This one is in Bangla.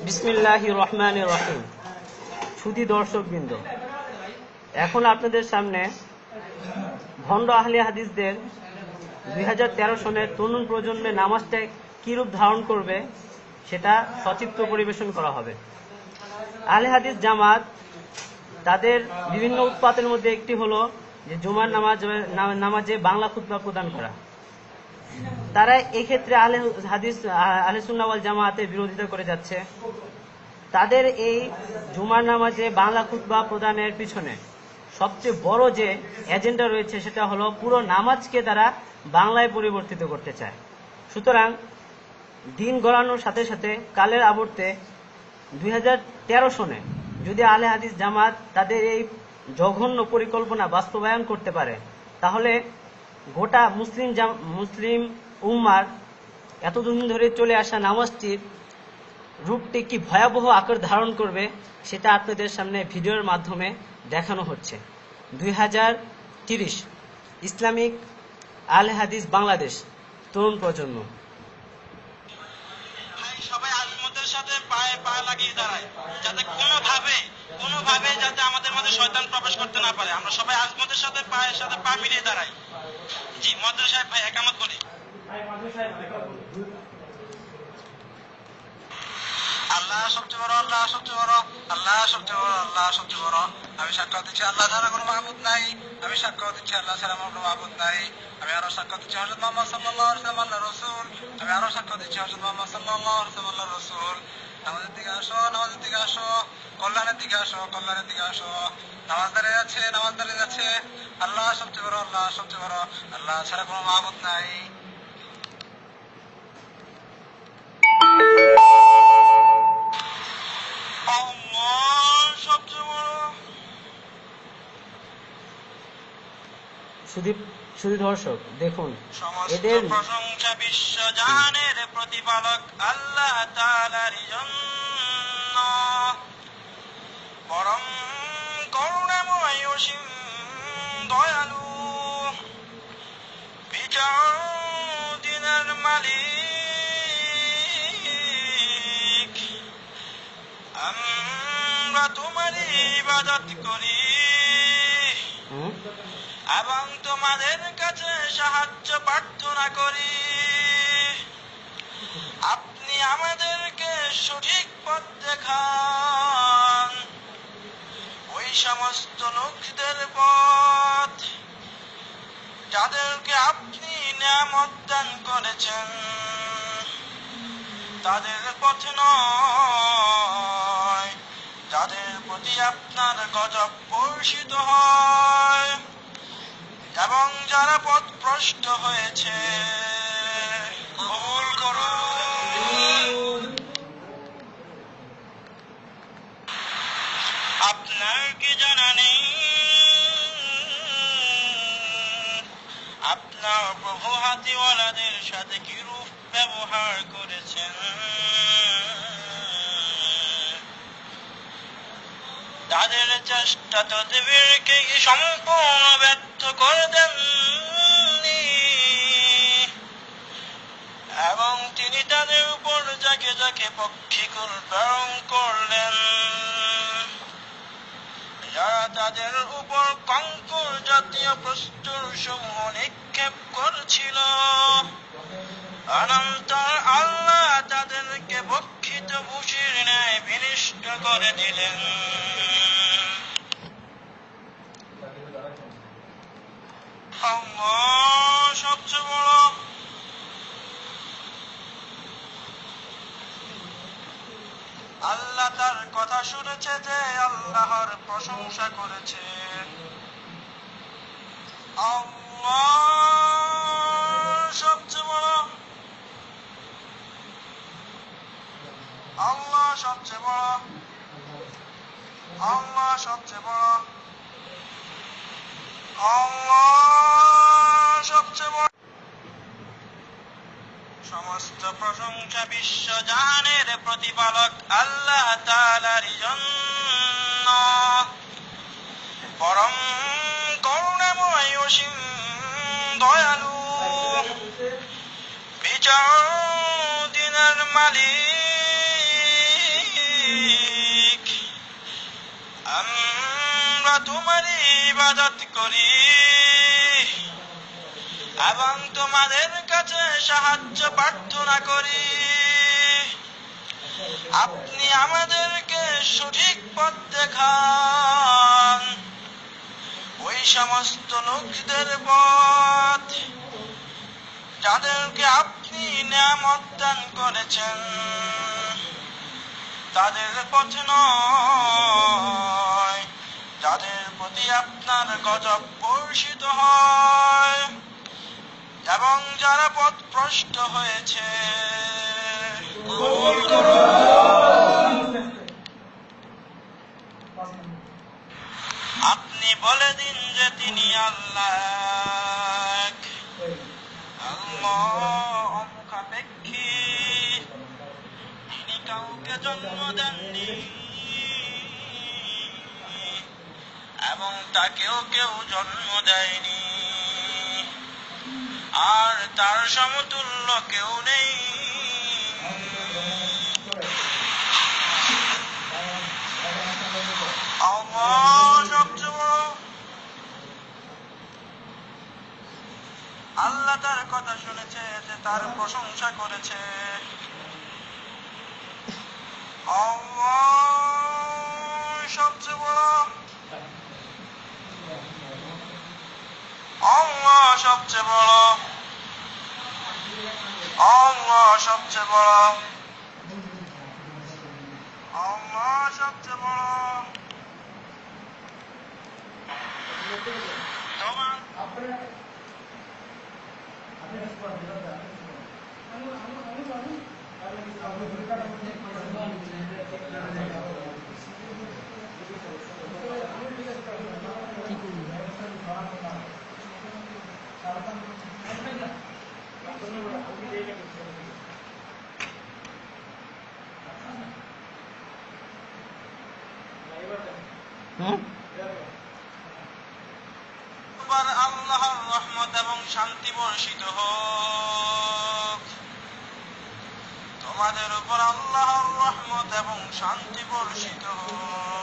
বিসমিল্লাহির রহমানির রহিম। সুধী দর্শকবৃন্দ, এখন আপনাদের সামনে ভণ্ড আহলে হাদিসদের 2013 সনের তরুণ প্রজন্মে নামাজটা কি রূপ ধারণ করবে সেটা সচিত্র পরিবেশন করা হবে। আহলে হাদিস জামাত তাদের বিভিন্ন উৎপাতের মধ্যে একটি হলো যে জুমার নামাজে বাংলা খুতবা প্রদান করা। তারা এক্ষেত্রে আহলে সুন্নাহ ওয়াল জামাতের বিরোধিতা করে যাচ্ছে। তাদের এই জুমার নামাজে বাংলা খুতবা প্রদানের পিছনে সবচেয়ে বড় যে এজেন্ডা রয়েছে সেটা হলো পুরো নামাজকে তারা বাংলায় পরিবর্তিত করতে চায়। সুতরাং দিন গড়ানোর সাথে সাথে কালের আবর্তে 2013 সনে যদি আহলে হাদিস জামাত তাদের এই জঘন্য পরিকল্পনা বাস্তবায়ন করতে পারে, তাহলে গোটা মুসলিম উম্মার এতদিন ধরে চলে আসা নামাজটির রূপটি কি ভয়াবহ আকার ধারণ করবে সেটা আপনাদের সামনে ভিডিওর মাধ্যমে দেখানো হচ্ছে। 2030 ইসলামিক আহলে হাদিস বাংলাদেশ তরুণ প্রজন্ম। সবাই আজমতের সাথে পায়ে পায়ে লাগিয়ে দাঁড়ায়, যাতে কোনোভাবে যাতে আমাদের মধ্যে শয়তান প্রবেশ করতে না পারে। আমরা সবাই আজমতের সাথে পায়ের সাথে পা মিলিয়ে দাঁড়াই। জি মুয়াজ্জিন সাহেব, ভাই একামত বলি। আল্লাহ সবচেয়ে বড়, আল্লাহ সবচেয়ে বড়, আল্লাহ সবচেয়ে বড়, আল্লাহ সবচেয়ে বড়। আমি সাক্ষ্য দিচ্ছি আল্লাহ ছাড়া কোনো মাহবুদ নাই। আমি সাক্ষ্য দিচ্ছি আল্লাহ ছাড়া কোনো মাহবুদ নাই। আমি আরো সাক্ষ্য দিচ্ছি হযরত মুহাম্মদ সাল্লাল্লাহু আলাইহি ওয়াসাল্লাম আল্লাহর রাসূল। আমি আরো সাক্ষ্য দিচ্ছি হযরত মুহাম্মদ সাল্লাল্লাহু আলাইহি ওয়াসাল্লাম আল্লাহর রাসূল। নামাজের দিকে আসো, নামাজের দিকে আসো, কল্যাণের দিকে আসো, কল্যাণের দিকে আসো। নামাজ দাঁড়িয়ে যাচ্ছে, নামাজ দাঁড়িয়ে যাচ্ছে। আল্লাহ সবচেয়ে বড়, আল্লাহ সবচেয়ে বড়, আল্লাহ ছাড়া কোনো মাহবুদ নাই। সুধী দর্শক দেখুন, এদের প্রশংসা বিশ্ব জাহানের প্রতিপালক আল্লাহ তাআলারই জন্য, পরম করুণাময় অসীম দয়ালু, বিচার দিনের মালিক। আমরা তোমারই ইবাদত করি এবং তোমাদের কাছে সাহায্য প্রার্থনা করি। আপনি আমাদেরকে সঠিক পথ দেখান, ওই সমস্ত লোকদের পথ যাদেরকে আপনি নিয়ামত দান করেছেন, তাদের পথ নয় যাদের প্রতি আপনার গজব বর্ষিত হয় এবং যারা পথভ্রষ্ট হয়েছে। কবুল করুন। আপনার কি জানা নেই আপনার প্রভু হাতিওয়ালাদের সাথে কিরূপ ব্যবহার করেছেন? তাদের চেষ্টা তদবিরকে সম্পূর্ণ ব্যর্থ করে দেননি এবং তিনি তাদের উপর যাকে যাকে পক্ষীকুল প্রেরণ করলেন, যারা তাদের উপর কঙ্কর জাতীয় প্রস্তর সমূহ নিক্ষেপ করছিল। অনন্তর আল্লাহ তাদেরকে ভক্ষিত ভুষির ন্যায় বিনষ্ট করে দিলেন। আল্লাহ সবচেয়ে বড়। আল্লাহ তার কথা শুনেছে যে আল্লাহর প্রশংসা করেছে। আল্লাহ সবচেয়ে বড়, আল্লাহ সবচেয়ে বড়, আল্লাহ সবচেয়ে বড়, আল্লাহ সবচেয়ে বড়। সমস্ত প্রশংসা বিশ্ব জাহানের প্রতিপালক আল্লাহ তাআলারই জন্য, পরম করুণাময় অসীম দয়ালু, বিচার দিনের মালিক। তোমারই ইবাদত করি এবং তোমাদের কাছে সাহায্য প্রার্থনা করি। আপনি আমাদেরকে সঠিক পথ দেখান, ওই সমস্ত লোকদের পথ যাদেরকে আপনি নিয়ামত দান করেছেন, তাদের পথ নয় যাদের প্রতি আপনার গজব বর্ষিত হয় এবং যারা পথভ্রষ্ট হয়েছে। আপনি বলে দিন যে তিনি আল্লাহ, অমুখাপেক্ষী, তিনি কাউকে জন্ম দেননি এবং তাকেও কেউ জন্ম দেয়নি, আর তার সমতুল্য কেউ নেই। আল্লাহ সবচেয়ে বড়। আল্লাহ তার কথা শুনেছে, যে তার প্রশংসা করেছে। আল্লাহ সবচেয়ে বড়। আল্লাহ সবচেয়ে বড়। আল্লাহ সবচেয়ে বড়। আল্লাহ সবচেয়ে বড়। আল্লাহর রহমত এবং শান্তি বর্ষিত হোক তোমাদের উপর। আল্লাহর রহমত এবং শান্তি বর্ষিত হোক।